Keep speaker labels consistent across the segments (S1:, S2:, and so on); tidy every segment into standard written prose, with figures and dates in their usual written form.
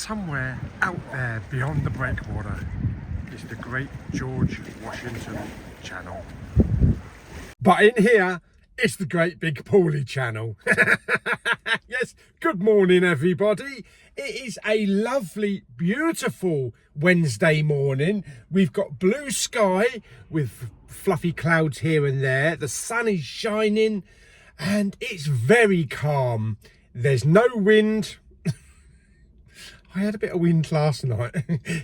S1: somewhere out there beyond the breakwater is the Great George Washington Channel. But in here, it's the Great Big Pauly Channel. Yes, good morning everybody. It is a lovely, beautiful Wednesday morning. We've got blue sky with fluffy clouds here and there. The sun is shining and it's very calm. There's no wind. I had a bit of wind last night.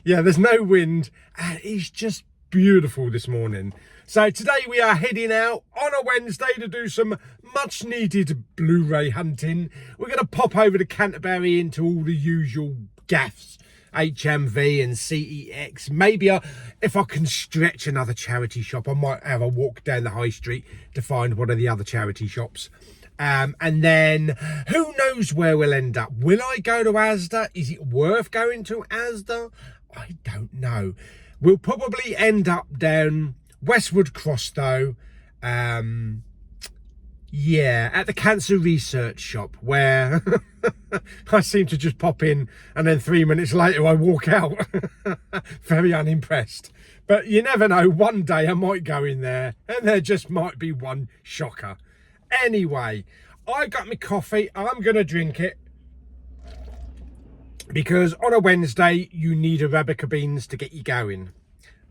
S1: Yeah, there's no wind and it's just beautiful this morning. So today we are heading out on a Wednesday to do some much needed Blu-ray hunting. We're going to pop over to Canterbury into all the usual gaffs, HMV and CEX. Maybe if I can stretch another charity shop, I might have a walk down the high street to find one of the other charity shops. And then who knows where we'll end up. Will I go to Asda? Is it worth going to Asda? I don't know. We'll probably end up down Westwood Cross though. Yeah, at the cancer research shop where I seem to just pop in and then 3 minutes later I walk out. Very unimpressed. But you never know, one day I might go in there and there just might be one shocker. Anyway, I got my coffee. I'm going to drink it because on a Wednesday you need Arabica beans to get you going.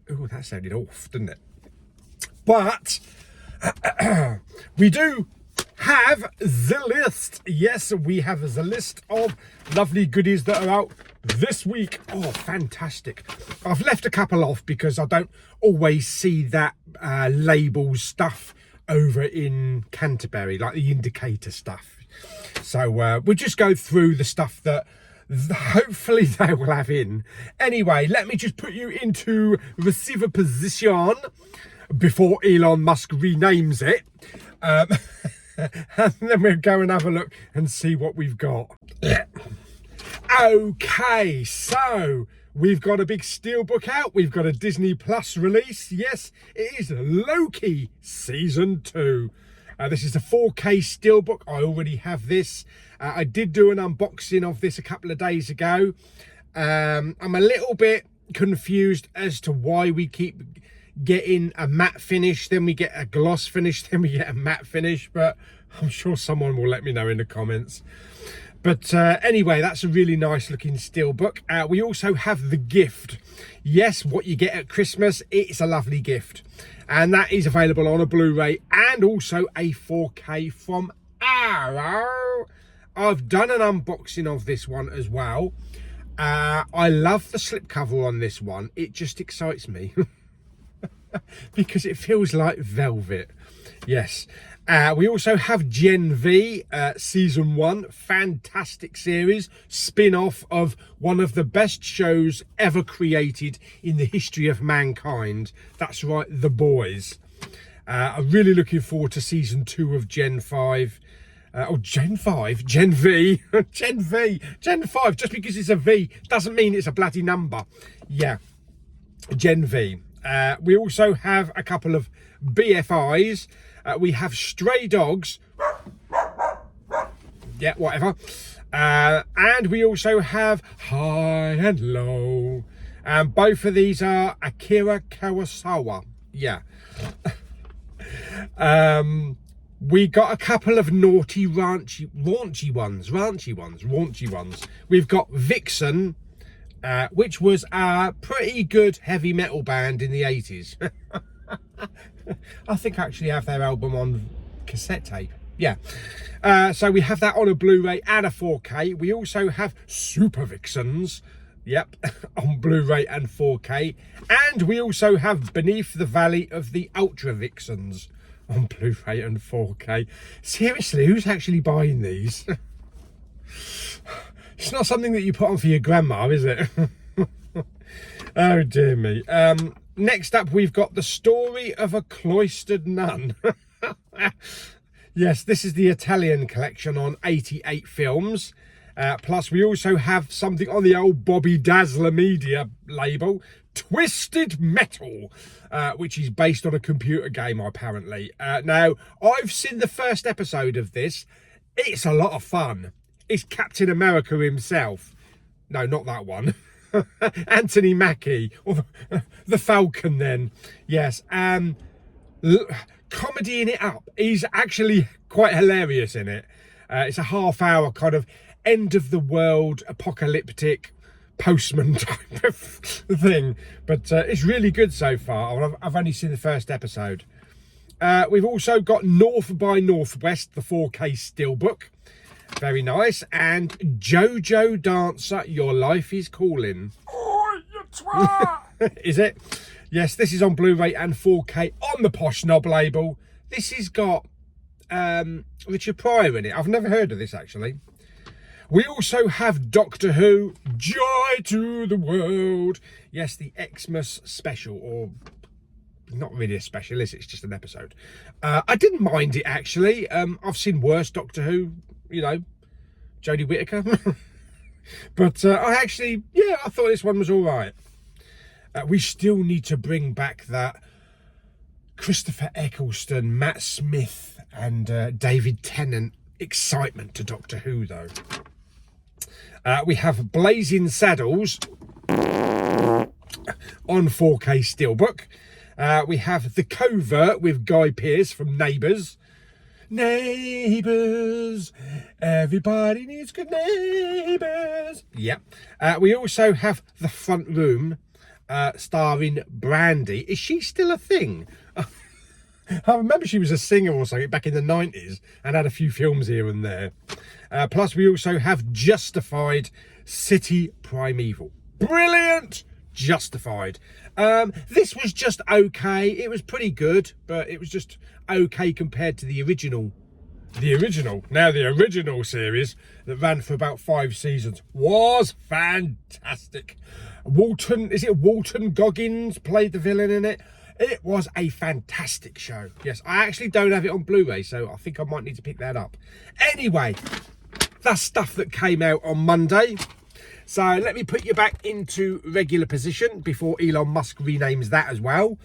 S1: Oh, that sounded off, didn't it? But we do have the list. Yes, we have the list of lovely goodies that are out this week. Oh, fantastic. I've left a couple off because I don't always see that label stuff over in Canterbury, like the indicator stuff. So we'll just go through the stuff that hopefully they will have in. Anyway, let me just put you into receiver position before Elon Musk renames it. And then we'll go and have a look and see what we've got. Okay, so we've got a big Steelbook out. We've got a Disney Plus release. Yes, it is Loki Season 2. This is a 4K Steelbook. I already have this. I did do an unboxing of this a couple of days ago. I'm a little bit confused as to why we keep getting a matte finish, then we get a gloss finish, then we get a matte finish, but I'm sure someone will let me know in the comments. But anyway, that's a really nice looking Steelbook. We also have the gift. Yes, what you get at Christmas, it's a lovely gift. And that is available on a Blu-ray and also a 4K from Arrow. I've done an unboxing of this one as well. I love the slipcover on this one. It just excites me. Because it feels like velvet. Yes. We also have Gen V Season 1. Fantastic series. Spin-off of one of the best shows ever created in the history of mankind. That's right, The Boys. I'm really looking forward to Season 2 of Gen 5. Gen 5? Gen V. Gen V. Gen 5. Just because it's a V doesn't mean it's a bloody number. Yeah. Gen V. We also have a couple of BFIs. We have Stray Dogs. Yeah, whatever. And we also have High and Low. And both of these are Akira Kurosawa. Yeah. We got a couple of naughty, raunchy ones. We've got Vixen, which was a pretty good heavy metal band in the 80s. I think I actually have their album on cassette tape. Yeah. So we have that on a Blu-ray and a 4K. We also have Super Vixens. Yep. On Blu-ray and 4K. And we also have Beneath the Valley of the Ultra Vixens on Blu-ray and 4K. Seriously, who's actually buying these? It's not something that you put on for your grandma, is it? Oh dear me. Next up, we've got The Story of a Cloistered Nun. Yes, this is the Italian collection on 88 films. Plus, we also have something on the old Bobby Dazzler Media label, Twisted Metal, which is based on a computer game, apparently. Now, I've seen the first episode of this. It's a lot of fun. It's Captain America himself. No, not that one. Anthony Mackie, or the Falcon then. Yes, comedying it up. He's actually quite hilarious in it. It's a half-hour kind of end of the world apocalyptic postman type of thing, but it's really good so far. I've only seen the first episode. We've also got North by Northwest, the 4K Steelbook. Very nice. And Jojo Dancer, Your Life is Calling.
S2: Oh, you twat!
S1: Is it? Yes, this is on Blu-ray and 4K on the Posh Knob label. This has got Richard Pryor in it. I've never heard of this, actually. We also have Doctor Who, Joy to the World. Yes, the Xmas special, or not really a special, is it? It's just an episode. I didn't mind it, actually. I've seen worse Doctor Who, you know, Jodie Whittaker. But I thought this one was all right. We still need to bring back that Christopher Eccleston, Matt Smith and David Tennant excitement to Doctor Who, though. We have Blazing Saddles on 4K Steelbook. We have The Covert with Guy Pearce from Neighbours. Neighbours, everybody needs good neighbours. Yep. We also have The Front Room, starring Brandy. Is she still a thing? I remember she was a singer or something back in the 90s and had a few films here and there. Plus, we also have Justified, City Primeval. Brilliant! Justified. This was just okay. It was pretty good, but it was just okay compared to the original. The original series that ran for about 5 seasons was fantastic. Walton Goggins played the villain in it. It was a fantastic show. Yes, I actually don't have it on Blu-ray, so I think I might need to pick that up. Anyway, that's stuff that came out on Monday. So let me put you back into regular position before Elon Musk renames that as well.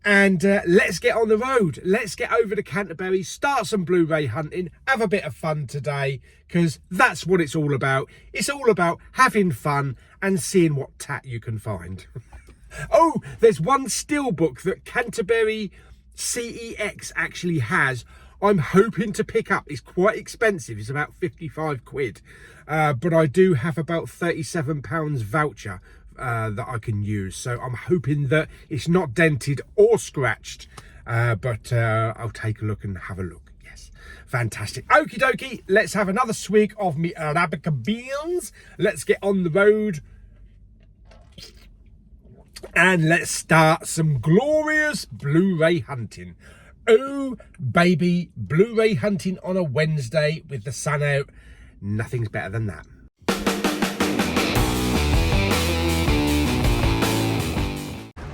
S1: And let's get on the road. Let's get over to Canterbury, start some Blu-ray hunting, have a bit of fun today, because that's what it's all about. It's all about having fun and seeing what tat you can find. Oh, there's one Steelbook that Canterbury CEX actually has. I'm hoping to pick up. It's quite expensive. It's about 55 quid. But I do have about £37 voucher that I can use. So I'm hoping that it's not dented or scratched. But I'll take a look and have a look. Yes, fantastic. Okie dokie. Let's have another swig of me Arabica beans. Let's get on the road. And let's start some glorious Blu-ray hunting. Oh, baby, Blu-ray hunting on a Wednesday with the sun out. Nothing's better than that.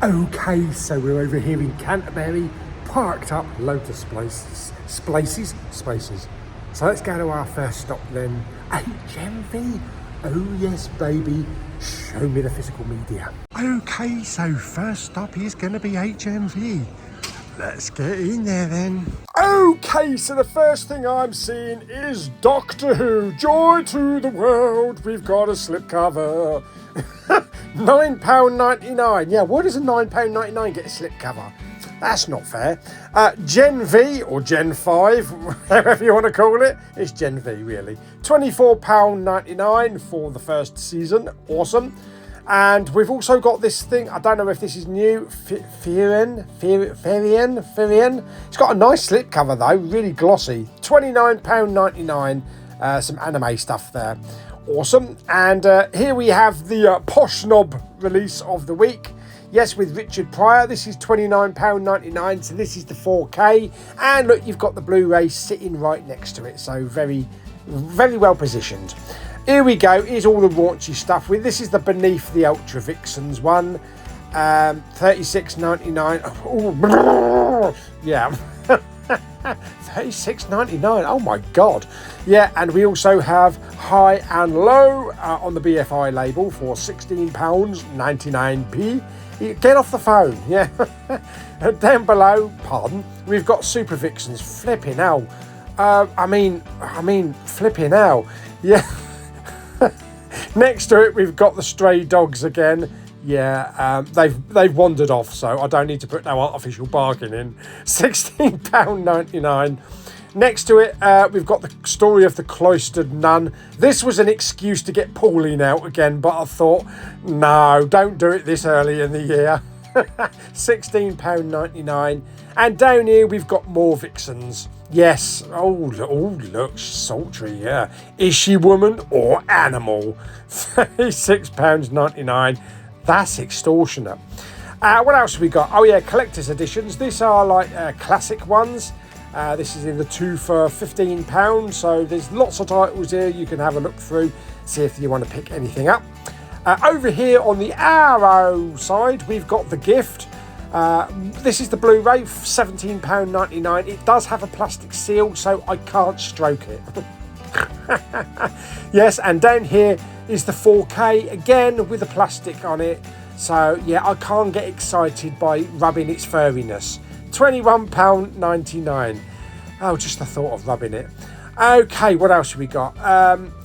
S1: Okay, so we're over here in Canterbury, parked up, loads of spaces. So let's go to our first stop then, HMV. Oh yes, baby, show me the physical media. Okay, so first stop is going to be HMV. Let's get in there then. Okay, so the first thing I'm seeing is Doctor Who, Joy to the World. We've got a slipcover. £9.99. Yeah, why does a £9.99 get a slipcover? That's not fair. Gen V or Gen 5, whatever you want to call it. It's Gen V, really. £24.99 for the first season. Awesome. And we've also got this thing, I don't know if this is new, Firian. It's got a nice slipcover though, really glossy. £29.99, some anime stuff there. Awesome. And here we have the Posh Knob release of the week. Yes, with Richard Pryor. This is £29.99, so this is the 4K. And look, you've got the Blu-ray sitting right next to it, so very, very well positioned. Here we go, here's all the raunchy stuff. This is the Beneath the Ultra Vixens one. $36.99. Oh, yeah. $36.99. Oh my god. Yeah, and we also have High and Low on the BFI label for £16.99p. Get off the phone, yeah. Down below, pardon, we've got Super Vixens. Flipping hell. I mean, flipping hell. Yeah. Next to it, we've got the stray dogs again. Yeah, they've wandered off, so I don't need to put no artificial bargain in. £16.99. Next to it, we've got the story of the cloistered nun. This was an excuse to get Pauline out again, but I thought, no, don't do it this early in the year. £16.99. And down here, we've got more vixens. Yes, oh, looks sultry, yeah. Is she woman or animal? £36.99. That's extortionate. What else have we got? Oh yeah, collector's editions. These are like classic ones. This is in the 2 for £15, so there's lots of titles here you can have a look through, see if you want to pick anything up. Over here on the Arrow side, we've got the gift. This is the Blu-ray, £17.99. It does have a plastic seal, so I can't stroke it. Yes, and down here is the 4K, again with the plastic on it. So yeah, I can't get excited by rubbing its furriness. £21.99. Oh, just the thought of rubbing it. Okay, what else have we got?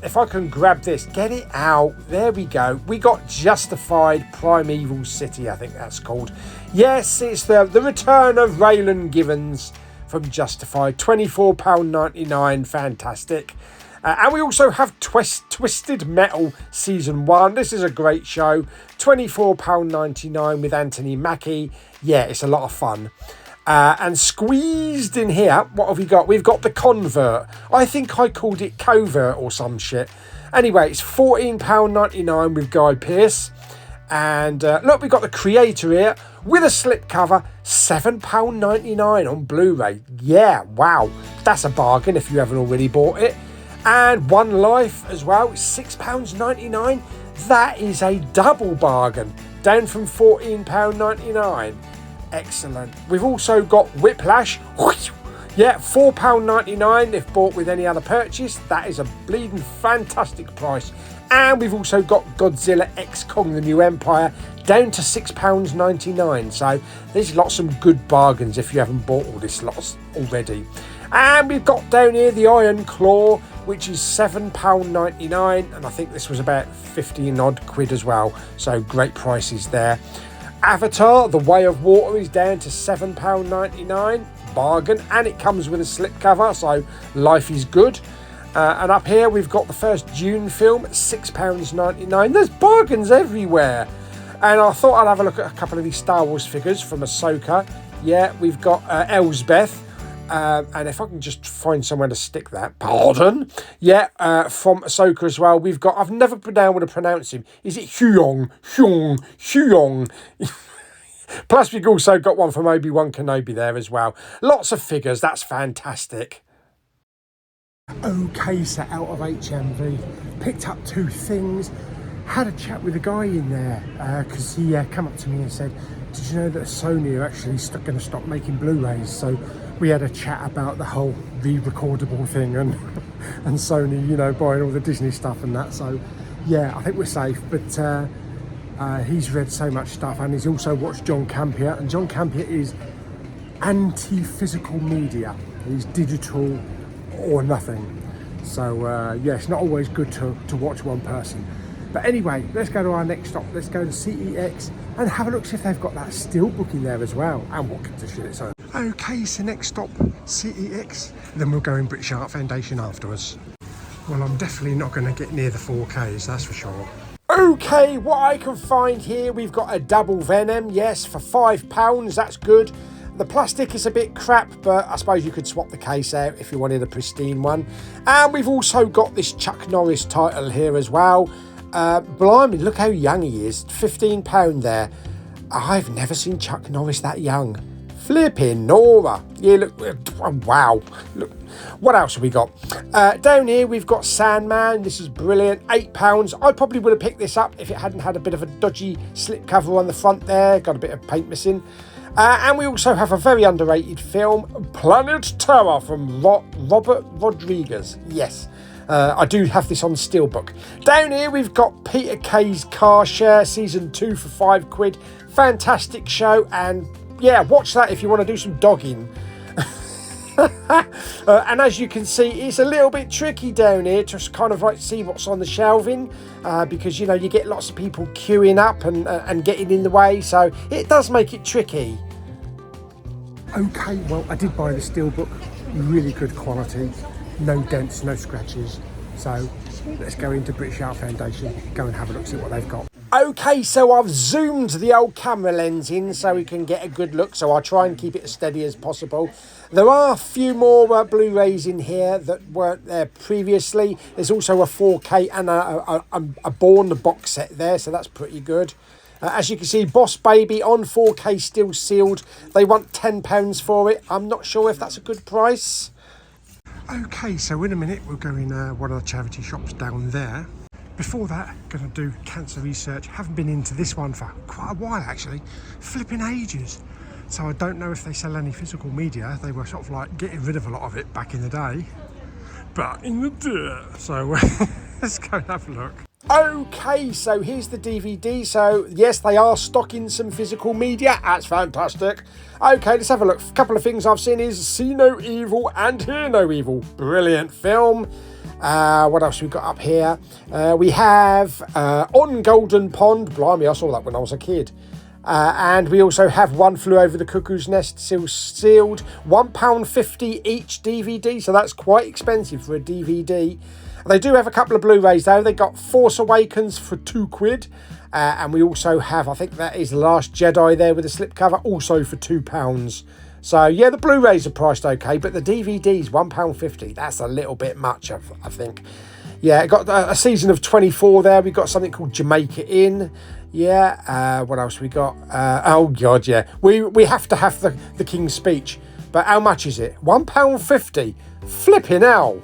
S1: If I can grab this, get it out. There we go. We got Justified Primeval City, I think that's called. Yes, it's the return of Raylan Givens from Justified. £24.99. Fantastic. And we also have Twisted Metal Season 1. This is a great show. £24.99 with Anthony Mackie. Yeah, it's a lot of fun. And squeezed in here, what have we got? We've got The Convert. I think I called it Covert or some shit. Anyway, it's £14.99 with Guy Pearce. And look, we've got The Creator here with a slipcover, £7.99 on Blu-ray. Yeah, wow. That's a bargain if you haven't already bought it. And One Life as well, £6.99. That is a double bargain, down from £14.99. Excellent. We've also got Whiplash. Yeah, £4.99 if bought with any other purchase. That is a bleeding fantastic price. And we've also got Godzilla X Kong The New Empire, down to £6.99. So there's lots of good bargains if you haven't bought all this lots already. And we've got down here the Iron Claw, which is £7.99, and I think this was about 15 odd quid as well. So great prices there. Avatar, The Way of Water, is down to £7.99, bargain, and it comes with a slipcover, so life is good. And up here we've got the first Dune film, £6.99. There's bargains everywhere. And I thought I'd have a look at a couple of these Star Wars figures from Ahsoka. Yeah, we've got Elsbeth. And if I can just find somewhere to stick that, pardon. Yeah, from Ahsoka as well. We've got, I've never been able to pronounce him. Is it Huyong? Plus we've also got one from Obi-Wan Kenobi there as well. Lots of figures, that's fantastic. Okay, so out of HMV, picked up 2 things. Had a chat with a guy in there because he came up to me and said, did you know that Sony are actually going to stop making Blu-rays? So we had a chat about the whole re-recordable thing and Sony, you know, buying all the Disney stuff and that. So yeah, I think we're safe. But he's read so much stuff, and he's also watched John Campion, and John Campion is anti-physical media. He's digital or nothing. So yeah, it's not always good to watch one person. But anyway, let's go to our next stop. Let's go to CEX and have a look, see if they've got that Steelbook in there as well, and what condition it's on. Okay, so next stop, CEX. Then we'll go in British Art Foundation afterwards. Well, I'm definitely not going to get near the 4Ks, that's for sure. Okay, what I can find here, we've got a double Venom, yes, for £5, that's good. The plastic is a bit crap, but I suppose you could swap the case out if you wanted a pristine one. And we've also got this Chuck Norris title here as well. Blimey, look how young he is, £15 there. I've never seen Chuck Norris that young. Flipping Nora. Yeah, look, wow. Look, what else have we got? Down here we've got Sandman. This is brilliant, £8. I probably would have picked this up if it hadn't had a bit of a dodgy slip cover on the front there, got a bit of paint missing. And we also have a very underrated film, Planet Terror, from Robert Rodriguez. Yes. I do have this on Steelbook. Down here we've got Peter Kay's Car Share Season 2 for £5. Fantastic show, and yeah, watch that if you want to do some dogging.
S3: And as you can see, it's a little bit tricky down here to kind of like see what's on the shelving, because, you know, you get lots of people queuing up and getting in the way, so it does make it tricky.
S1: Okay, well, I did buy the Steelbook, really good quality, no dents, no scratches. So let's go into British Art Foundation, go and have a look, see what they've got.
S3: Okay, so I've zoomed the old camera lens in so we can get a good look, so I'll try and keep it as steady as possible. There are a few more Blu-rays in here that weren't there previously. There's also a 4K and a Born box set there, so that's pretty good. As you can see, Boss Baby on 4K still sealed. They want £10 for it. I'm not sure if that's a good price.
S1: Okay, so in a minute we'll go in one of the charity shops down there. Before that, going to do cancer research. Haven't been into this one for quite a while actually, flipping ages. So I don't know if they sell any physical media. They were sort of like getting rid of a lot of it back in the day. But in the day, so let's go and have a look.
S3: Okay, so here's the DVD. So yes, they are stocking some physical media. That's fantastic. Okay, let's have a look. A couple of things I've seen is See No Evil and Hear No Evil. Brilliant film. What else we got up here? We have On Golden Pond. Blimey, I saw that when I was a kid. And we also have One Flew Over the Cuckoo's Nest, still sealed. £1.50 each DVD, so that's quite expensive for a DVD. They do have a couple of Blu-rays though. They got Force Awakens for £2. And we also have, I think that is The Last Jedi there with a slipcover, also for £2. So yeah, the Blu-rays are priced okay, but the DVD's £1.50. That's a little bit much, I think. Yeah, it got a season of 24 there. We've got something called Jamaica Inn. Yeah, what else we got? Oh God, yeah. We have to have the King's Speech. But how much is it? £1.50. Flipping hell.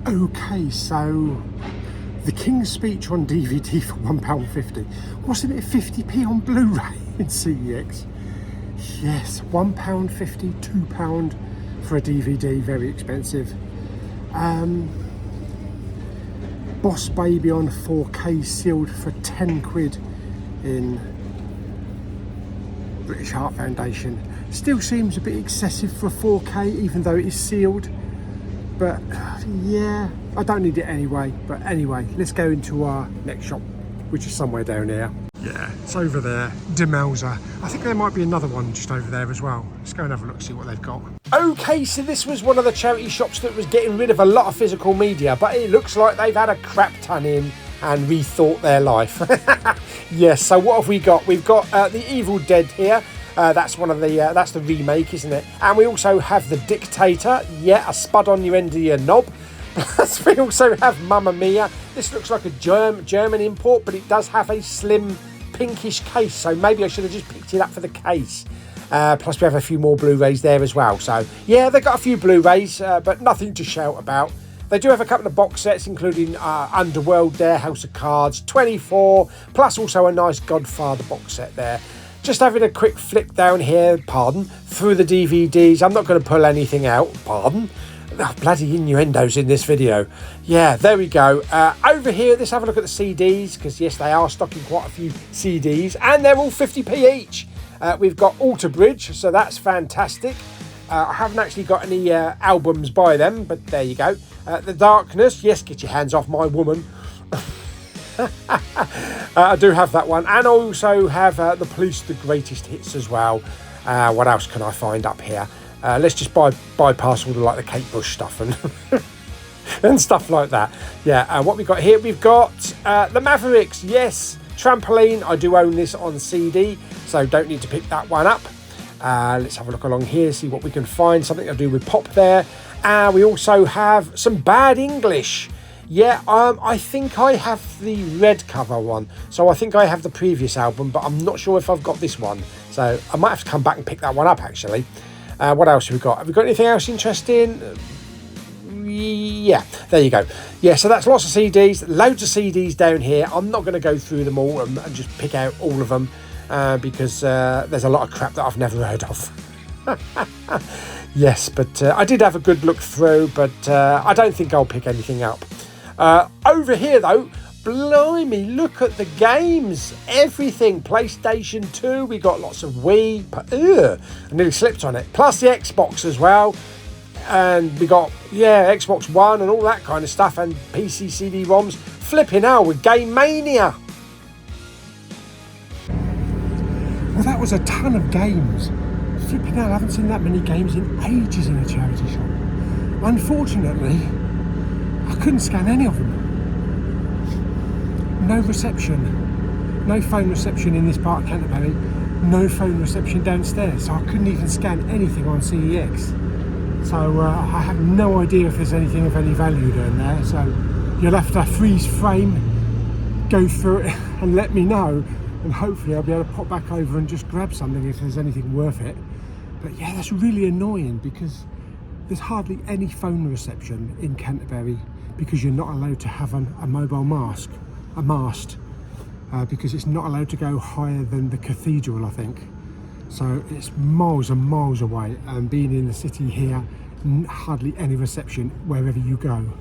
S1: Okay, so the King's Speech on DVD for £1.50. Wasn't it 50p on Blu-ray in CEX? Yes, £1.50, £2 for a DVD, very expensive. Boss Baby on 4K sealed for £10 in British Art Foundation. Still seems a bit excessive for a 4K, even though it is sealed. But yeah, I don't need it anyway. But anyway, let's go into our next shop, which is somewhere down here. Yeah, it's over there, Demelza. I think there might be another one just over there as well. Let's go and have a look, see what they've got.
S3: Okay, so this was one of the charity shops that was getting rid of a lot of physical media, but it looks like they've had a crap ton in and rethought their life. Yes, so what have we got? We've got The Evil Dead here. That's one of the that's the remake, isn't it? And we also have The Dictator. Yeah, a spud on your end of your knob. Plus we also have Mamma Mia. This looks like a German import, but it does have a slim pinkish case, so maybe I should have just picked it up for the case. Plus we have a few more Blu-rays there as well. So yeah, they've got a few Blu-rays, but nothing to shout about. They do have a couple of box sets, including Underworld there, House of Cards, 24, plus also a nice Godfather box set there. Just having a quick flick down here, through the DVDs. I'm not going to pull anything out, Oh, bloody innuendos in this video. Yeah, there we go. Over here, let's have a look at the CDs, because yes, they are stocking quite a few CDs, and they're all 50p each. We've got Alter Bridge, so that's fantastic. I haven't actually got any albums by them, but there you go. The Darkness, yes, get your hands off my woman. I do have that one, and I also have The Police, The Greatest Hits as well. What else can I find up here? Let's just bypass all the Kate Bush stuff and and stuff like that. Yeah, what we got here? We've got The Mavericks. Yes, Trampoline. I do own this on CD, so don't need to pick that one up. Let's have a look along here, see what we can find. Something to do with pop there. We also have some Bad English. Yeah, I think I have the red cover one, so I think I have the previous album, but I'm not sure if I've got this one, so I might have to come back and pick that one up actually. What else have we got? Have we got anything else interesting? Yeah, there you go. Yeah, so that's lots of CDs, loads of CDs down here. I'm not going to go through them all and just pick out all of them because there's a lot of crap that I've never heard of. Yes, but I did have a good look through, but I don't think I'll pick anything up. Over here though, blimey, look at the games. Everything. PlayStation 2, we got lots of Wii. I nearly slipped on it. Plus the Xbox as well. And we got, Xbox One and all that kind of stuff. And PC CD-ROMs. Flipping hell with Game Mania. Well, that was a ton of games. Flipping hell, I haven't seen that many games in ages in a charity shop. Unfortunately, I couldn't scan any of them. No reception. No phone reception in this part of Canterbury. No phone reception downstairs. So I couldn't even scan anything on CEX. So I have no idea if there's anything of any value down there. So you'll have to freeze frame, go through it and let me know. And hopefully I'll be able to pop back over and just grab something if there's anything worth it. But yeah, that's really annoying because there's hardly any phone reception in Canterbury because you're not allowed to have a mobile mast, because it's not allowed to go higher than the cathedral, I think. So it's miles and miles away, and being in the city here, hardly any reception wherever you go.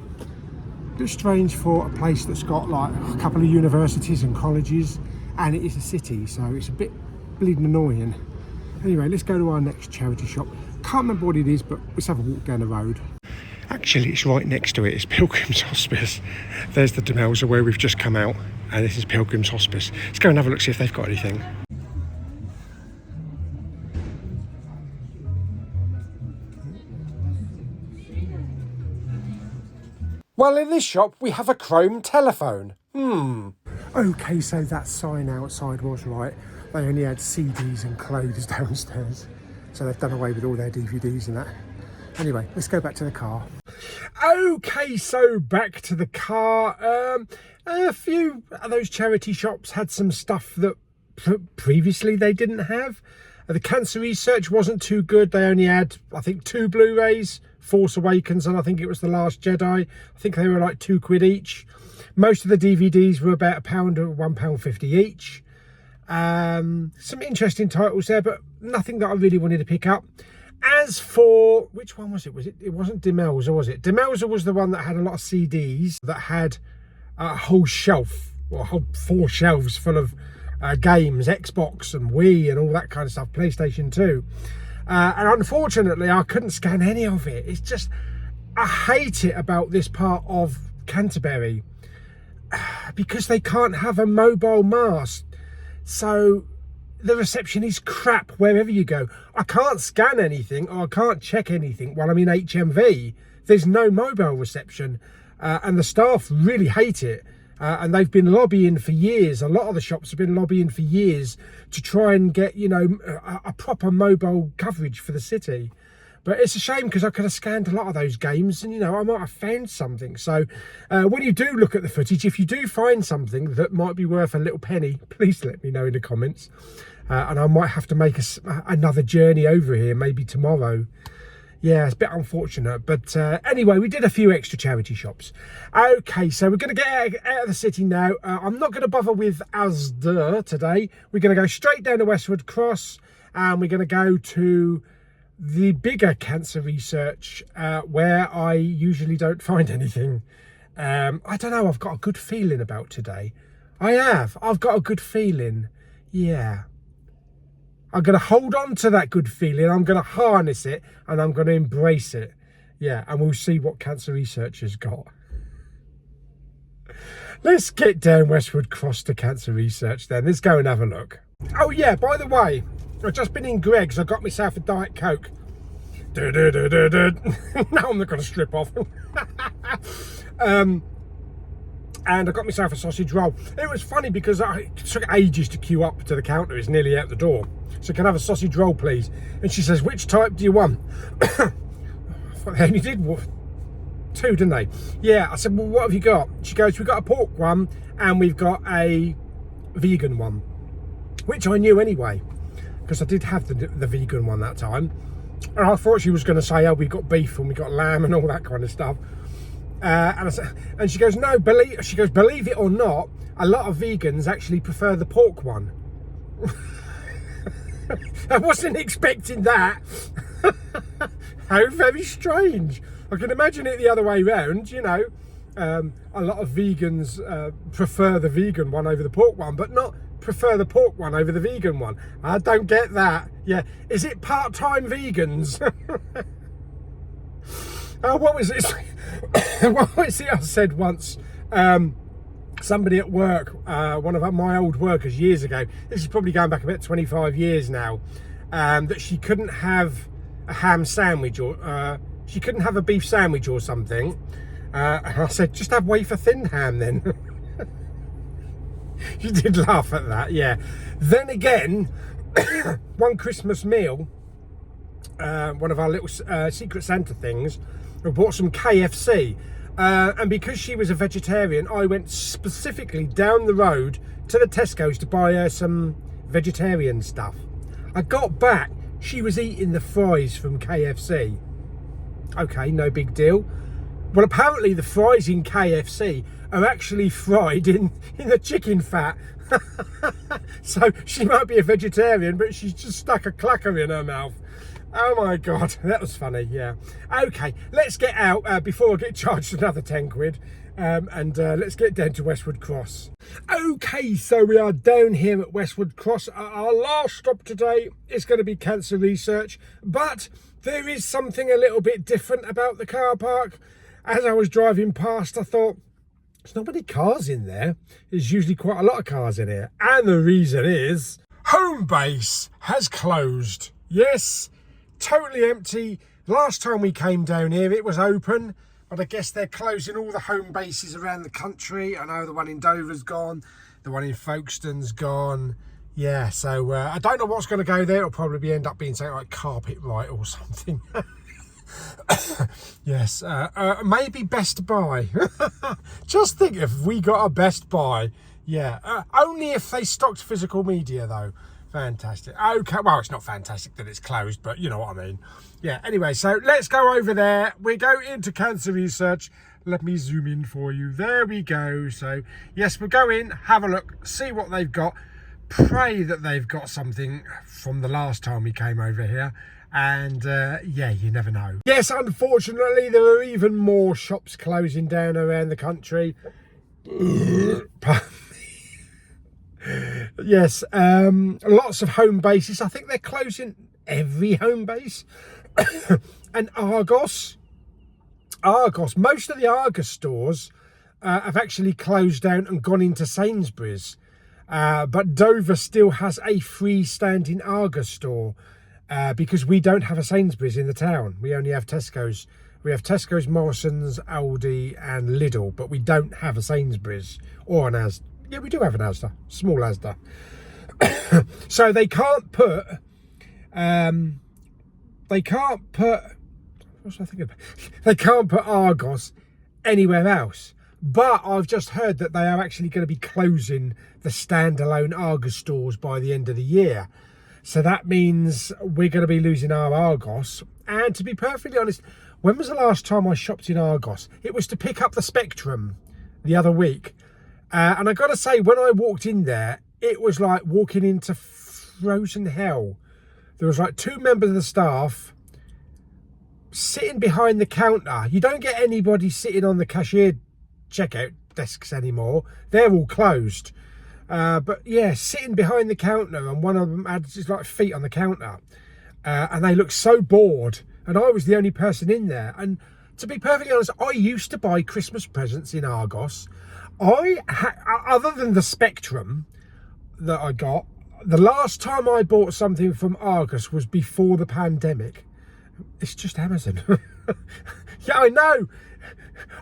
S3: Bit strange for a place that's got like a couple of universities and colleges, and it is a city, so it's a bit bleeding annoying. Anyway, let's go to our next charity shop. Can't remember what it is, but let's have a walk down the road. Actually, it's right next to it. It's Pilgrim's Hospice. There's the Demelza where we've just come out, and this is Pilgrim's Hospice. Let's go and have a look, see if they've got anything. Well, in this shop, we have a chrome telephone. Okay, so that sign outside was right. They only had CDs and clothes downstairs. So they've done away with all their DVDs and that. Anyway, let's go back to the car. Okay, so back to the car. A few of those charity shops had some stuff that previously they didn't have. The cancer research wasn't too good. They only had, I think, 2 Blu-rays, Force Awakens, and I think it was The Last Jedi. I think they were like £2 each. Most of the DVDs were about £1 or £1.50 each. Some interesting titles there, but nothing that I really wanted to pick up. As for, which one was it? It wasn't Demelza, was it? Demelza was the one that had a lot of CDs, that had a whole shelf, or a whole 4 shelves full of games, Xbox and Wii and all that kind of stuff, PlayStation 2. And unfortunately, I couldn't scan any of it. It's just, I hate it about this part of Canterbury because they can't have a mobile mast. So the reception is crap wherever you go. I can't scan anything or I can't check anything while I'm in HMV. There's no mobile reception, and the staff really hate it. And they've been lobbying for years. A lot of the shops have been lobbying for years to try and get, you know, a proper mobile coverage for the city. But it's a shame because I could have scanned a lot of those games and, you know, I might have found something. So when you do look at the footage, if you do find something that might be worth a little penny, please let me know in the comments. And I might have to make another journey over here, maybe tomorrow. Yeah, it's a bit unfortunate. But anyway, we did a few extra charity shops. Okay, so we're going to get out of the city now. I'm not going to bother with Asda today. We're going to go straight down to Westwood Cross. And we're going to go to the bigger cancer research, where I usually don't find anything. I don't know, I've got a good feeling about today. I've got a good feeling. Yeah. I'm going to hold on to that good feeling. I'm going to harness it and I'm going to embrace it. Yeah, and we'll see what cancer research has got. Let's get down Westwood Cross to cancer research then. Let's go and have a look. Oh yeah, by the way, I've just been in Greg's. I got myself a Diet Coke. Now I'm not going to strip off. And I got myself a sausage roll. It was funny because it took ages to queue up to the counter. It's nearly out the door. So can I have a sausage roll, please? And she says, which type do you want? I thought they only did 2, didn't they? Yeah, I said, well, what have you got? She goes, we've got a pork one and we've got a vegan one, which I knew anyway, because I did have the vegan one that time. And I thought she was going to say, oh, we got beef and we got lamb and all that kind of stuff. And she goes, no, believe it or not, a lot of vegans actually prefer the pork one. I wasn't expecting that. How very strange. I can imagine it the other way round, you know.
S1: a lot of vegans prefer the vegan one over the pork one, but not prefer the pork one over the vegan one. I don't get that. Yeah, is it part-time vegans? What was it? What was it I said once? Somebody at work, one of my old workers years ago, this is probably going back about 25 years now, that she couldn't have a ham sandwich or she couldn't have a beef sandwich or something. And I said, just have wafer thin ham then. She did laugh at that, yeah. Then again, one Christmas meal, one of our little Secret Santa things, we bought some KFC. And because she was a vegetarian, I went specifically down the road to the Tesco's to buy her some vegetarian stuff. I got back, she was eating the fries from KFC. Okay, no big deal. Well, apparently the fries in KFC are actually fried in the chicken fat. So she might be a vegetarian, but she's just stuck a clacker in her mouth. Oh my God, that was funny, yeah. Okay, let's get out before I get charged another 10 quid. And let's get down to Westwood Cross. Okay, so we are down here at Westwood Cross. Our last stop today is going to be cancer research, but there is something a little bit different about the car park. As I was driving past, I thought, there's not many cars in there. There's usually quite a lot of cars in here. And the reason is, Homebase has closed. Yes, totally empty. Last time we came down here, it was open. But I guess they're closing all the home bases around the country. I know the one in Dover's gone. The one in Folkestone's gone. Yeah, so I don't know what's going to go there. It'll probably end up being something like Carpetright or something. Yes, maybe Best Buy. Just think if we got a Best Buy. Yeah, only if they stocked physical media though. Fantastic. Okay, well, it's not fantastic that it's closed, but you know what I mean. Yeah, anyway, so let's go over there. We go into cancer research. Let me zoom in for you. There we go. So, yes, we'll go in, have a look, see what they've got. Pray that they've got something from the last time we came over here. And, yeah, you never know. Yes, unfortunately, there are even more shops closing down around the country. Yes, lots of home bases. I think they're closing every home base. And Argos, most of the Argos stores have actually closed down and gone into Sainsbury's. But Dover still has a freestanding Argos store because we don't have a Sainsbury's in the town. We only have Tesco's. We have Tesco's, Morrison's, Aldi and Lidl, but we don't have a Sainsbury's or an Asda. Yeah, we do have an Asda, small Asda. So they can't put, what's I thinking about? They can't put Argos anywhere else. But I've just heard that they are actually going to be closing the standalone Argos stores by the end of the year. So that means we're going to be losing our Argos. And to be perfectly honest, when was the last time I shopped in Argos? It was to pick up the Spectrum the other week. And I got to say, when I walked in there, it was like walking into frozen hell. There was like 2 members of the staff sitting behind the counter. You don't get anybody sitting on the cashier checkout desks anymore. They're all closed. But yeah, sitting behind the counter, and one of them had just like feet on the counter. And they looked so bored. And I was the only person in there. And to be perfectly honest, I used to buy Christmas presents in Argos. Other than the Spectrum that I got, the last time I bought something from Argos was before the pandemic. It's just Amazon. Yeah, I know.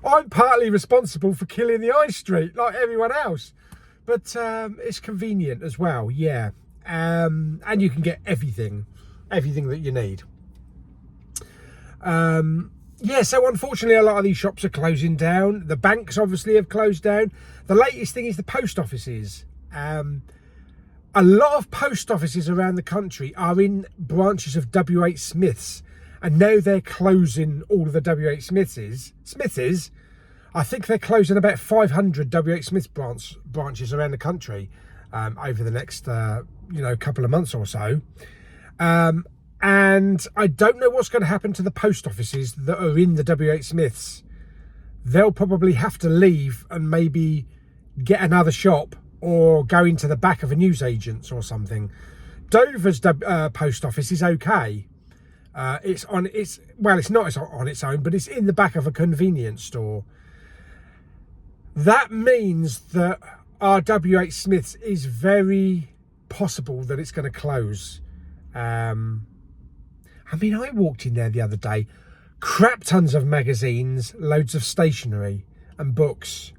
S1: I'm partly responsible for killing the high street like everyone else. But it's convenient as well, yeah. And you can get everything that you need. Yeah, so unfortunately a lot of these shops are closing down. The banks obviously have closed down. The latest thing is the post offices. A lot of post offices around the country are in branches of WH Smiths, and now they're closing all of the WH Smiths. I think they're closing about 500 WH Smith branches around the country over the next couple of months or so. And I don't know what's going to happen to the post offices that are in the WH Smiths.
S3: they'll probably have to leave and maybe get another shop or go into the back of a newsagent's or something. Dover's post office is okay. It's not on its own, but it's in the back of a convenience store. That means that our WH Smith's is very possible that it's going to close. I mean, I walked in there the other day, crap tons of magazines, loads of stationery and books.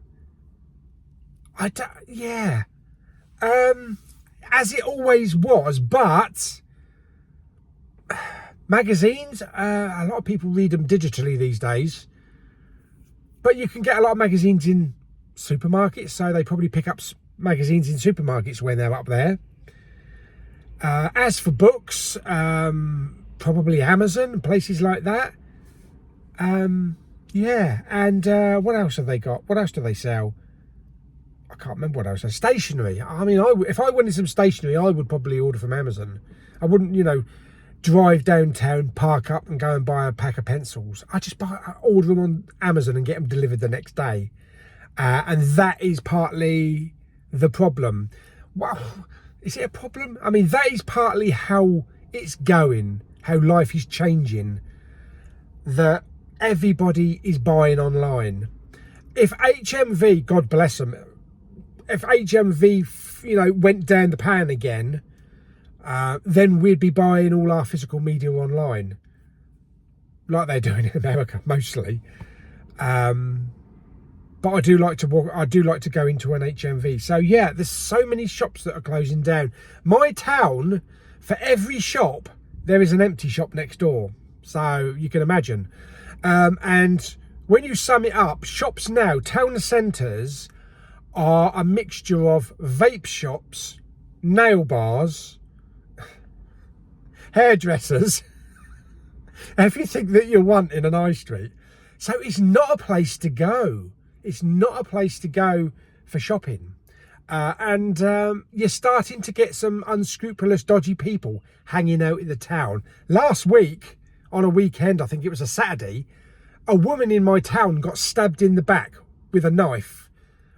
S3: As it always was, but magazines, a lot of people read them digitally these days, but you can get a lot of magazines in supermarkets, so they probably pick up magazines in supermarkets when they're up there. As for books, probably Amazon, places like that. And what else have they got? What else do they sell? I can't remember what else. Stationery. I mean, if I wanted some stationery, I would probably order from Amazon. I wouldn't, drive downtown, park up and go and buy a pack of pencils. I just order them on Amazon and get them delivered the next day. And that is partly the problem. Well, is it a problem? I mean, that is partly how it's going, how life is changing, that everybody is buying online. If HMV, God bless them, if HMV, went down the pan again, then we'd be buying all our physical media online, like they're doing in America mostly. But I do like to go into an HMV. So yeah, there's so many shops that are closing down. My town, for every shop, there is an empty shop next door. So you can imagine. And when you sum it up, shops now, town centres are a mixture of vape shops, nail bars, hairdressers, everything that you want in an high street. So it's not a place to go. It's not a place to go for shopping. And you're starting to get some unscrupulous, dodgy people hanging out in the town. Last week, on a weekend, I think it was a Saturday, a woman in my town got stabbed in the back with a knife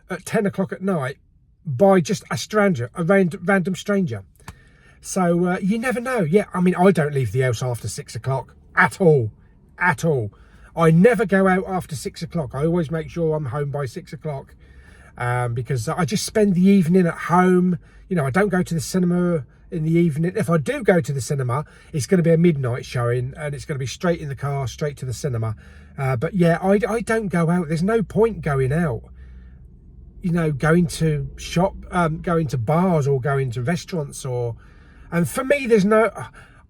S3: at 10 o'clock at night by just a random stranger. So you never know. Yeah, I mean, I don't leave the house after 6 o'clock at all. I never go out after 6 o'clock. I always make sure I'm home by 6 o'clock because I just spend the evening at home. I don't go to the cinema in the evening. If I do go to the cinema, it's going to be a midnight showing and it's going to be straight in the car, straight to the cinema. But yeah, I don't go out. There's no point going out. Going to shop, going to bars or going to restaurants and for me,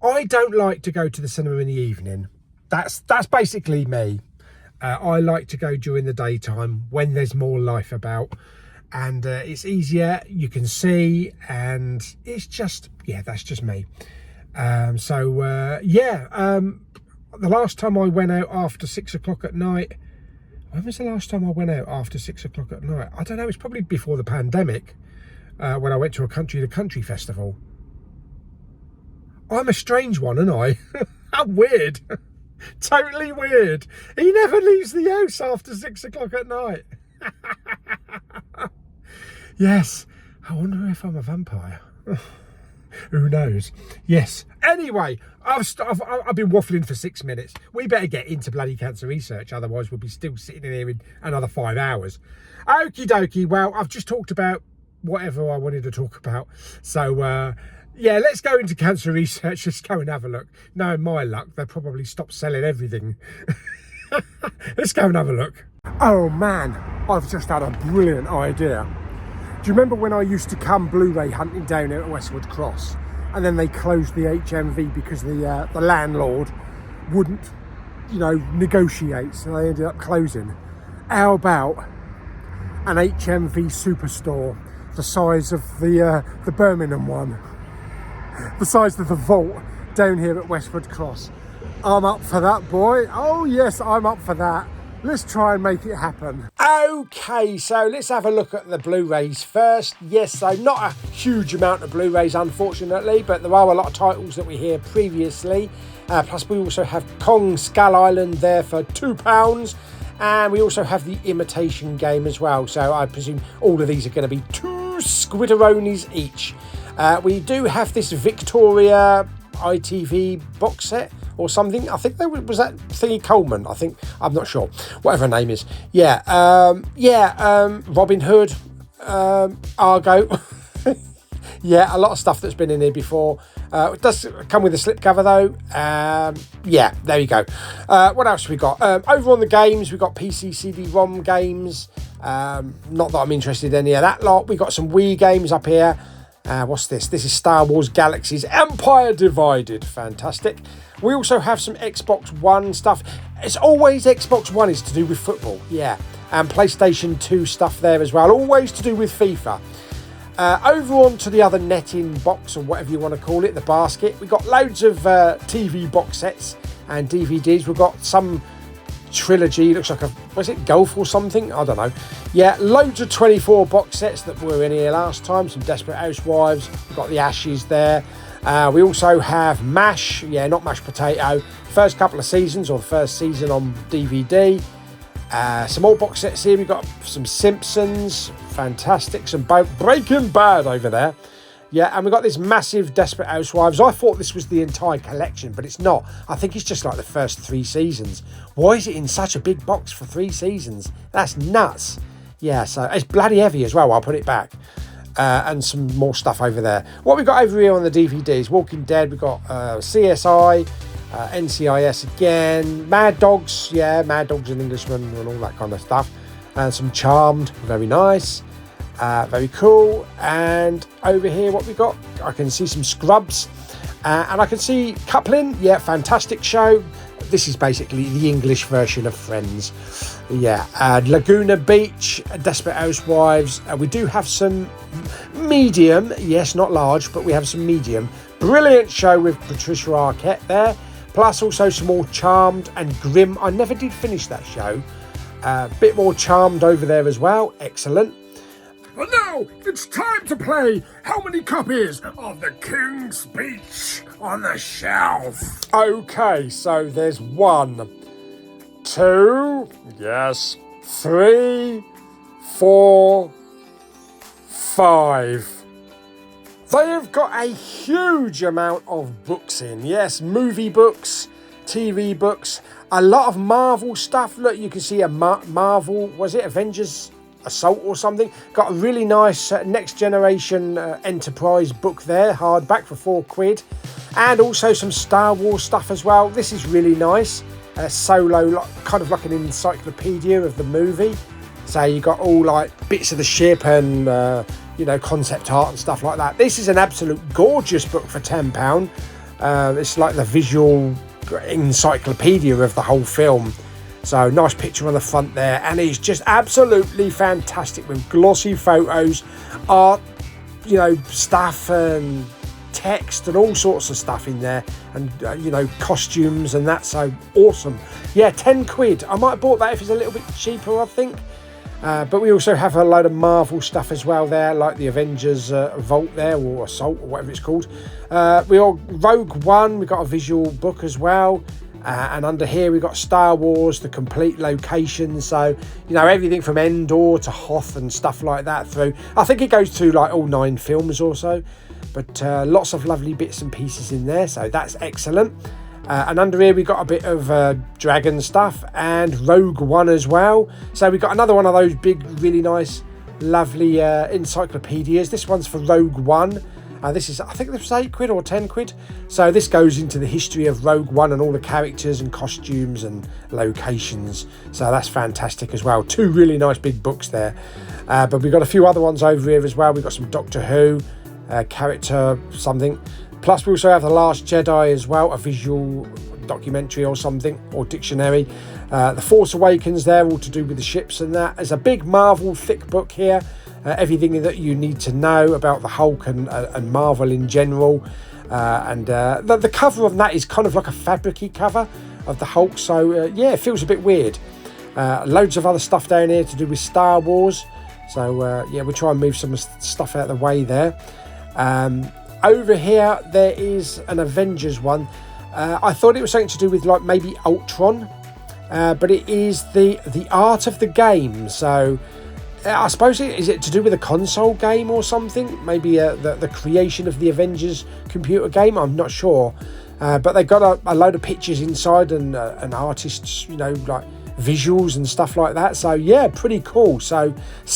S3: I don't like to go to the cinema in the evening. That's basically me. I like to go during the daytime when there's more life about and it's easier, you can see, and it's just, that's just me. The last time I went out after 6 o'clock at night, when was the last time I went out after 6 o'clock at night? I don't know, it's probably before the pandemic, when I went to a country festival. I'm a strange one, aren't I? I'm weird. Totally weird. He never leaves the house after 6 o'clock at night. Yes. I wonder if I'm a vampire. Who knows? Yes. Anyway, I've been waffling for 6 minutes. We better get into bloody cancer research, otherwise we'll be still sitting in here in another 5 hours. Okie dokie. Well, I've just talked about whatever I wanted to talk about. So, yeah, let's go into cancer research. Let's go and have a look. Knowing my luck, they'll probably stop selling everything. Let's go and have a look. Oh man, I've just had a brilliant idea. Do you remember when I used to come Blu-ray hunting down here at Westwood Cross, and then they closed the HMV because the landlord wouldn't, negotiate, so they ended up closing? How about an HMV superstore the size of the Birmingham one? The size of the vault down here at Westwood Cross. I'm up for that, boy. Oh yes, I'm up for that. Let's try and make it happen. Okay, so let's have a look at the Blu-rays first. Yes, so not a huge amount of Blu-rays, unfortunately, but there are a lot of titles that we hear previously. Plus we also have Kong Skull Island there for £2. And we also have the Imitation Game as well. So I presume all of these are going to be 2 squidderonis each. We do have this Victoria ITV box set or something. I think was that Thingy Coleman. I'm not sure. Whatever her name is. Yeah. Robin Hood. Argo. Yeah, a lot of stuff that's been in here before. It does come with a slipcover though. Yeah, there you go. What else have we got? Over on the games, we've got PC CD-ROM games. Not that I'm interested in any of that lot. We've got some Wii games up here. What's this? This is Star Wars Galaxies Empire Divided. Fantastic. We also have some Xbox One stuff. It's always Xbox One is to do with football. Yeah. And PlayStation 2 stuff there as well. Always to do with FIFA. Over on to the other netting box, or whatever you want to call it, the basket. We've got loads of TV box sets and DVDs. We've got some trilogy, looks like was it Golf or something? I don't know. Yeah, loads of 24 box sets that were in here last time. Some Desperate Housewives. We've got the Ashes there. We also have MASH. Yeah, not mashed potato. First couple of seasons, or the first season on DVD. Some more box sets here. We've got some Simpsons, fantastic. Some Breaking Bad over there. Yeah, and we've got this massive Desperate Housewives. I thought this was the entire collection, but it's not. I think it's just like the first 3 seasons. Why is it in such a big box for 3 seasons? That's nuts. Yeah, so it's bloody heavy as well. I'll put it back. And some more stuff over there. What we've got over here on the DVDs, Walking Dead. We've got CSI. NCIS again, Mad Dogs, yeah, Mad Dogs and Englishmen and all that kind of stuff, and some Charmed, very nice, very cool. And over here what we got, I can see some Scrubs, and I can see Coupling, yeah, fantastic show. This is basically the English version of Friends. Yeah, Laguna Beach, Desperate Housewives. We do have some medium, yes, not large, but we have some medium. Brilliant show with Patricia Arquette there. Plus also some more Charmed and Grimm. I never did finish that show. Bit more Charmed over there as well. Excellent.
S2: And now it's time to play How Many Copies of the King's Speech on the Shelf?
S3: Okay, so there's 1, 2, yes, 3, 4, 5. They have got a huge amount of books in. Yes, movie books, TV books, a lot of Marvel stuff. Look, you can see a Marvel, was it Avengers Assault or something? Got a really nice Next Generation Enterprise book there, hardback for £4. And also some Star Wars stuff as well. This is really nice. Solo, kind of like an encyclopedia of the movie. So you got all like bits of the ship and concept art and stuff like that. This is an absolute gorgeous book for £10. It's like the visual encyclopedia of the whole film. So nice picture on the front there, and it's just absolutely fantastic with glossy photos, art, stuff and text and all sorts of stuff in there, and costumes and that. So awesome. Yeah, £10. I might have bought that if it's a little bit cheaper, I think. But we also have a load of Marvel stuff as well there, like the Avengers Vault there, or Assault, or whatever it's called. We got Rogue One, we got a visual book as well. And under here we got Star Wars, the complete location. So, everything from Endor to Hoth and stuff like that through. I think it goes through like all 9 films or so. But lots of lovely bits and pieces in there. So that's excellent. And under here we got a bit of Dragon stuff and Rogue One as well. So we got another one of those big, really nice, lovely encyclopedias. This one's for Rogue One. This is, I think this was £8 or £10. So this goes into the history of Rogue One and all the characters and costumes and locations. So that's fantastic as well. 2 really nice big books there. But we've got a few other ones over here as well. We've got some Doctor Who, character something. Plus we also have The Last Jedi as well, a visual documentary or something, or dictionary. The Force Awakens there, all to do with the ships and that. There's a big Marvel thick book here. Everything that you need to know about the Hulk and Marvel in general. The cover of that is kind of like a fabricy cover of the Hulk. So, yeah, it feels a bit weird. Loads of other stuff down here to do with Star Wars. So, yeah, we'll try and move some stuff out of the way there. Over here, there is an Avengers one. I thought it was something to do with like maybe Ultron. but it is the art of the game. So I suppose is it to do with a console game or something? Maybe the creation of the Avengers computer game. I'm not sure, but they got a load of pictures inside and an artist's, you know, like visuals and stuff like that. So yeah, pretty cool. So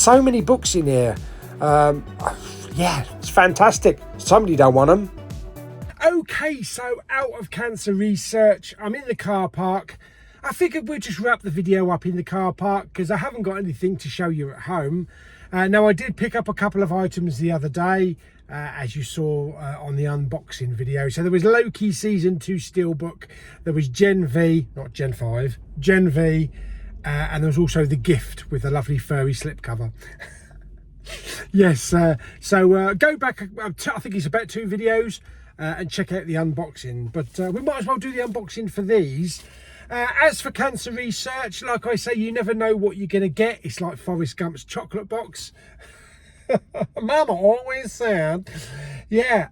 S3: many books in here. Yeah, it's fantastic. Somebody don't want them.
S1: Okay, so out of cancer research, I'm in the car park. I figured we'd just wrap the video up in the car park because I haven't got anything to show you at home. Now, I did pick up a couple of items the other day, as you saw on the unboxing video. So there was Loki Season 2 Steelbook, there was Gen V, not Gen 5, Gen V, and there was also the gift with the lovely furry slipcover. Yes, so go back, I think it's about 2 videos, and check out the unboxing. But we might as well do the unboxing for these. As for cancer research, like I say, you never know what you're going to get. It's like Forrest Gump's chocolate box. Mama always said. Yeah,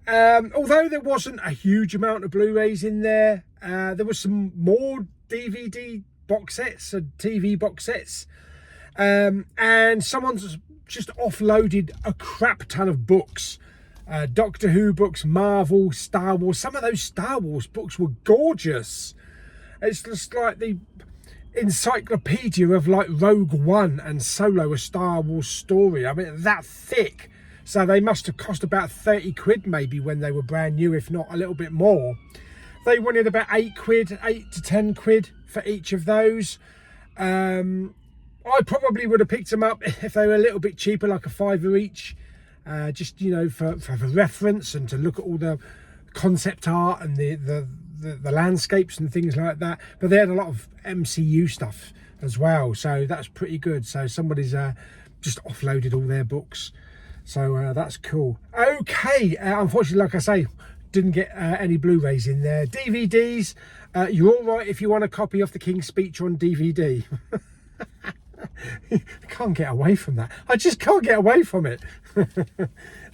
S1: although there wasn't a huge amount of Blu-rays in there, there was some more DVD box sets and TV box sets. And someone's just offloaded a crap ton of books. Doctor Who books, Marvel, Star Wars. Some of those Star Wars books were gorgeous. It's just like the encyclopedia of like Rogue One and Solo, a Star Wars story. I mean, that thick. So they must have cost about 30 quid maybe when they were brand new, if not a little bit more. They wanted about 8 quid, 8 to 10 quid for each of those. I probably would have picked them up if they were a little bit cheaper, like a £5 each. Just, you know, for reference and to look at all the concept art and the landscapes and things like that. But they had a lot of MCU stuff as well, so that's pretty good. So somebody's just offloaded all their books, so that's cool. Okay, unfortunately, like I say, didn't get any Blu-rays in there. DVDs, you're all right if you want a copy of the King's Speech on DVD. I can't get away from that. I just can't get away from it.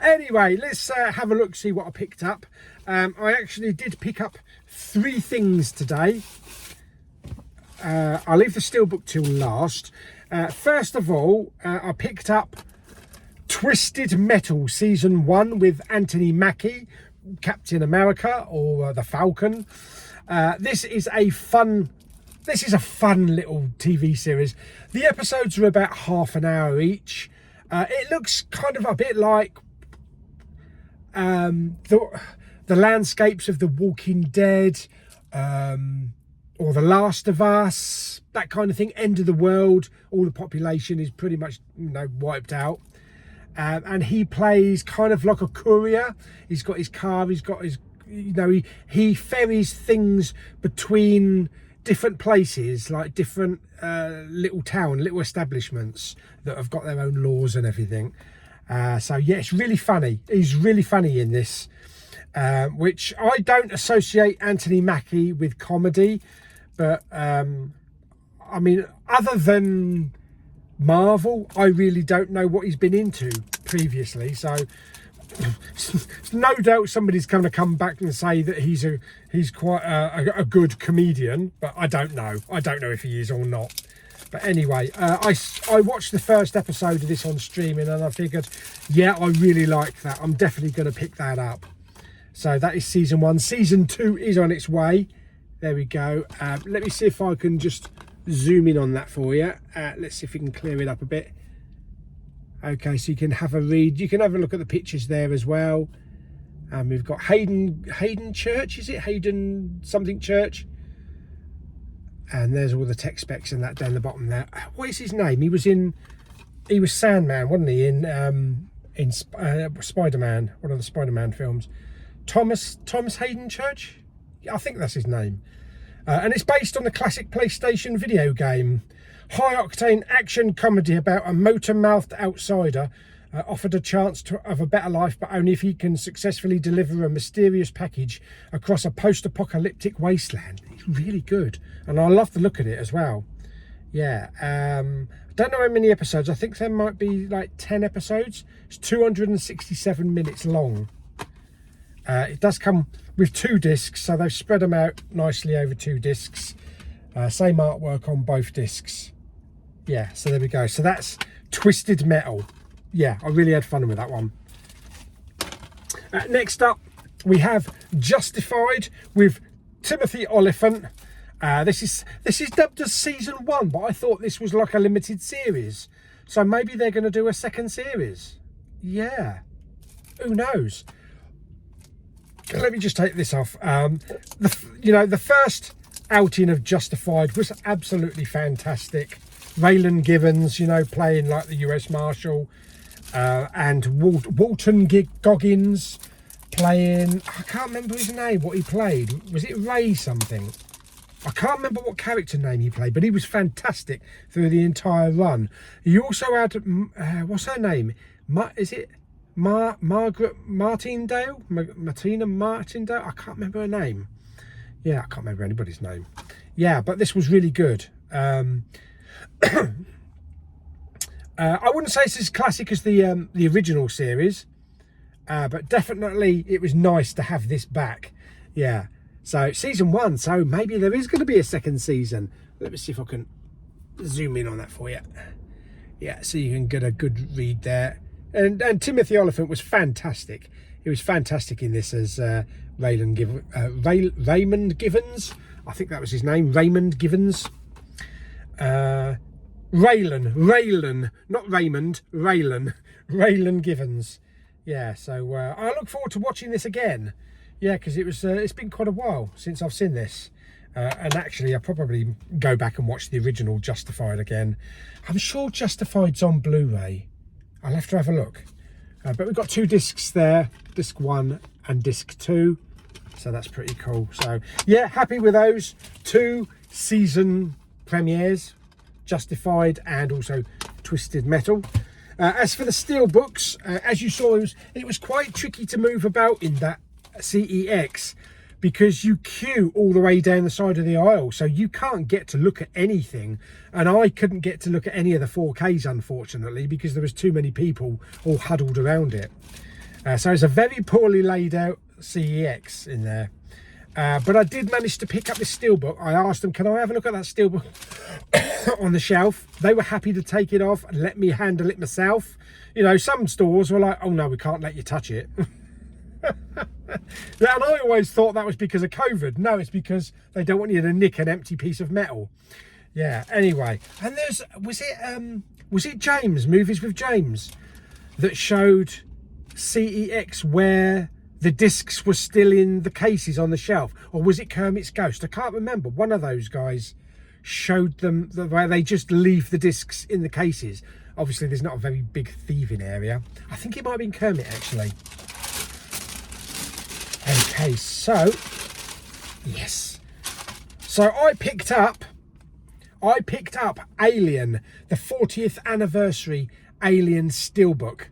S1: Anyway, let's have a look, see what I picked up. I actually did pick up 3 things today. I'll leave the Steelbook till last. First of all, I picked up Twisted Metal Season 1 with Anthony Mackie, Captain America, or the Falcon. This is a fun little TV series. The episodes are about half an hour each. It looks kind of a bit like the landscapes of The Walking Dead, or The Last of Us, that kind of thing. End of the world, all the population is pretty much, you know, wiped out. And he plays kind of like a courier. He's got his car, he's got his, you know, he ferries things between different places, like different little establishments that have got their own laws and everything. So yeah, it's really funny. He's really funny in this, which I don't associate Anthony Mackie with comedy, but I mean, other than Marvel, I really don't know what he's been into previously. So no doubt somebody's going to come back and say that he's quite a good comedian, but I don't know if he is or not. But anyway, I watched the first episode of this on streaming, and I figured, yeah, I really like that. I'm definitely going to pick that up. So that is season 1. Season 2 is on its way. There we go. Let me see if I can just zoom in on that for you. Let's see if we can clear it up a bit. Okay, so you can have a read. You can have a look at the pictures there as well. We've got Hayden Church, is it? Hayden something Church. And there's all the tech specs and that down the bottom there. What is his name? He was Sandman, wasn't he? In Spider-Man, one of the Spider-Man films. Thomas Hayden Church? I think that's his name. And it's based on the classic PlayStation video game. High-octane action comedy about a motor-mouthed outsider offered a chance of a better life, but only if he can successfully deliver a mysterious package across a post-apocalyptic wasteland. It's really good, and I love the look at it as well. Yeah, I don't know how many episodes. I think there might be like 10 episodes. It's 267 minutes long. It does come with 2 discs, so they've spread them out nicely over 2 discs.
S3: Same artwork on both discs. Yeah, so there we go. So that's Twisted Metal. Yeah, I really had fun with that one. Next up, we have Justified with Timothy Oliphant. This is dubbed as season 1, but I thought this was like a limited series. So maybe they're going to do a second series. Yeah, who knows? Let me just take this off. The first outing of Justified was absolutely fantastic. Raylan Givens, playing like the US Marshal, and Walton Goggins playing, I can't remember his name, what he played. Was it Ray something? I can't remember what character name he played, but he was fantastic through the entire run. You also had, what's her name? Is it Margaret Martindale? Martina Martindale? I can't remember her name. Yeah, I can't remember anybody's name. Yeah, but this was really good. I wouldn't say it's as classic as the original series, but definitely it was nice to have this back. Yeah, so season 1, so maybe there is going to be a second season. Let me see if I can zoom in on that for you. Yeah, so you can get a good read there. And Timothy Oliphant was fantastic. He was fantastic in this as Raymond Givens. I think that was his name, Raymond Givens. Raylan, not Raymond, Raylan Givens. Yeah, so I look forward to watching this again. Yeah, because it's been quite a while since I've seen this. And actually, I'll probably go back and watch the original Justified again. I'm sure Justified's on Blu-ray. I'll have to have a look. But we've got 2 discs there, disc 1 and disc 2. So that's pretty cool. So yeah, happy with those 2 season premieres, Justified and also Twisted Metal. As for the Steelbooks, as you saw, it was quite tricky to move about in that CEX because you queue all the way down the side of the aisle, so you can't get to look at anything. And I couldn't get to look at any of the 4Ks, unfortunately, because there was too many people all huddled around it. So it's a very poorly laid out CEX in there. But I did manage to pick up this Steelbook. I asked them, can I have a look at that Steelbook on the shelf? They were happy to take it off and let me handle it myself. Some stores were like, oh no, we can't let you touch it. And I always thought that was because of COVID. No, it's because they don't want you to nick an empty piece of metal. Yeah, anyway. And was it James, Movies with James, that showed CEX where the discs were still in the cases on the shelf? Or was it Kermit's Ghost? I can't remember. One of those guys showed them where they just leave the discs in the cases. Obviously, there's not a very big thieving area. I think it might have been Kermit, actually. Okay, so yes, so I picked up Alien, the 40th anniversary Alien Steelbook.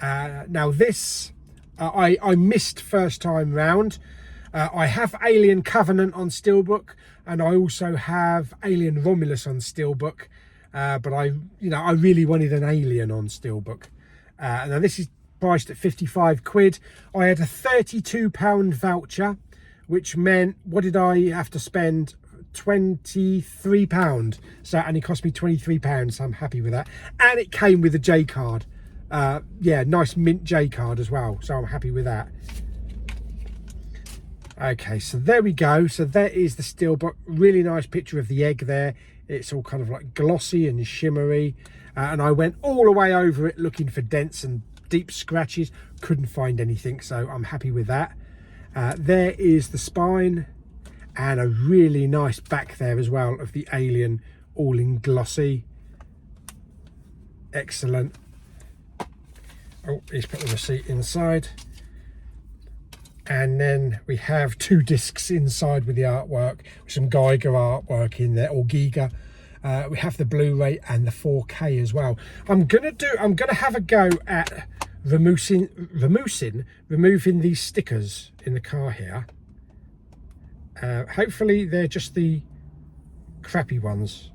S3: Now this I missed first time round. I have Alien Covenant on Steelbook, and I also have Alien Romulus on Steelbook. But I really wanted an Alien on Steelbook. Now this is priced at 55 quid. I had a £32 voucher, which meant, what did I have to spend? £23. So, and it cost me £23, so I'm happy with that. And it came with a J card. Yeah, nice mint J card as well, so I'm happy with that. Okay, so there we go. So there is the Steelbook. Really nice picture of the egg there. It's all kind of like glossy and shimmery. And I went all the way over it looking for dents and deep scratches. Couldn't find anything, so I'm happy with that. There is the spine and a really nice back there as well of the Alien, all in glossy. Excellent. Oh, he's put the receipt inside. And then we have 2 discs inside with the artwork, with some Geiger artwork in there, or Giga. We have the Blu-ray and the 4K as well. I'm gonna have a go at removing these stickers in the car here. Hopefully they're just the crappy ones.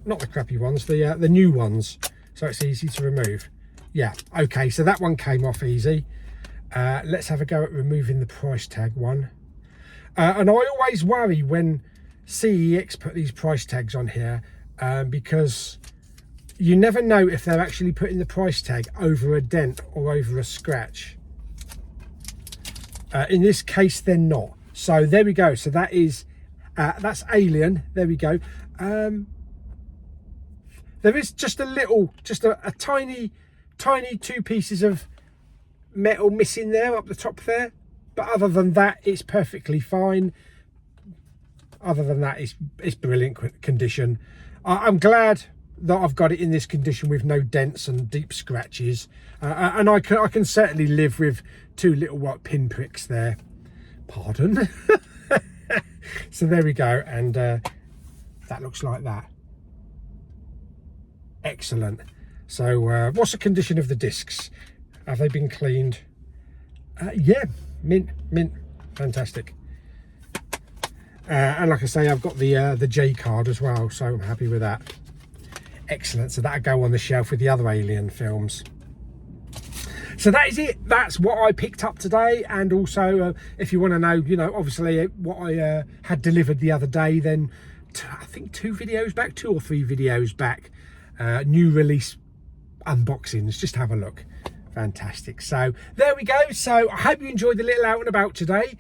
S3: Not the crappy ones, the new ones. So it's easy to remove. Yeah, okay, so that one came off easy. Let's have a go at removing the price tag one. And I always worry when CEX put these price tags on here because you never know if they're actually putting the price tag over a dent or over a scratch. In this case, they're not. So there we go. So that is that's Alien. There we go. There is just a little, just a tiny 2 pieces of metal missing there up the top there. But other than that, it's perfectly fine. Other than that, it's brilliant condition. I'm glad that I've got it in this condition with no dents and deep scratches. And I can certainly live with 2 little white pinpricks there. Pardon. So there we go. And that looks like that. Excellent. So what's the condition of the discs? Have they been cleaned? Yeah, mint, fantastic. And like I say, I've got the J card as well, so I'm happy with that. Excellent. So that'll go on the shelf with the other Alien films. So that is it. That's what I picked up today. And also, if you want to know, you know, obviously what I had delivered the other day, then I think 2 or 3 videos back, new release unboxings. Just have a look. Fantastic. So there we go. So I hope you enjoyed the little out and about today.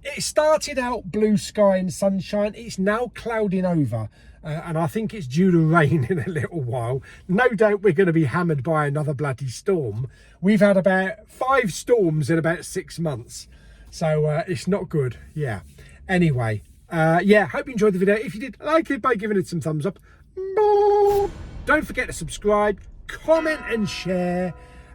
S3: It started out blue sky and sunshine. It's now clouding over, and I think it's due to rain in a little while. No doubt we're going to be hammered by another bloody storm. We've had about 5 storms in about 6 months, so it's not good. Yeah. Anyway, yeah, hope you enjoyed the video. If you did, like it by giving it some thumbs up. Don't forget to subscribe, comment and share.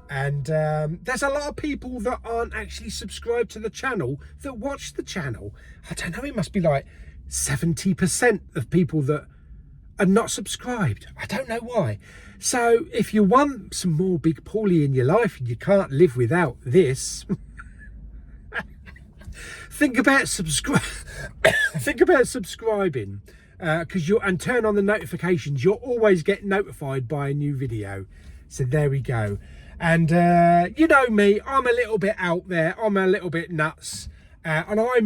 S3: And there's a lot of people that aren't actually subscribed to the channel that watch the channel. I don't know, it must be like 70% of people that are not subscribed. I don't know why. So if you want some more Big Pauly in your life and you can't live without this, think about subscribing, because and turn on the notifications. You'll always get notified by a new video. So there we go. And you know me, I'm a little bit out there, I'm a little bit nuts, and I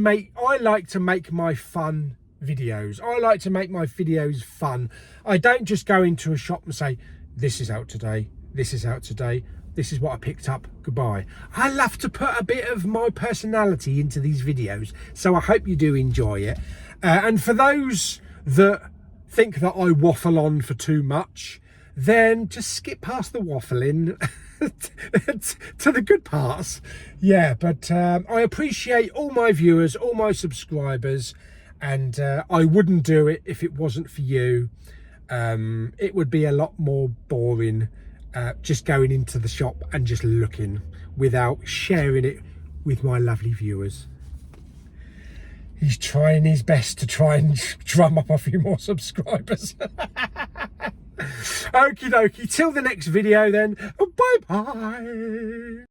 S3: like to make my fun videos. I like to make my videos fun. I don't just go into a shop and say, this is out today, this is out today, this is what I picked up, goodbye. I love to put a bit of my personality into these videos, so I hope you do enjoy it. And for those that think that I waffle on for too much, then just skip past the waffling to the good parts. Yeah, but I appreciate all my viewers, all my subscribers, and I wouldn't do it if it wasn't for you. It would be a lot more boring just going into the shop and just looking without sharing it with my lovely viewers. He's trying his best to try and drum up a few more subscribers. Okie dokie, till the next video then, bye bye.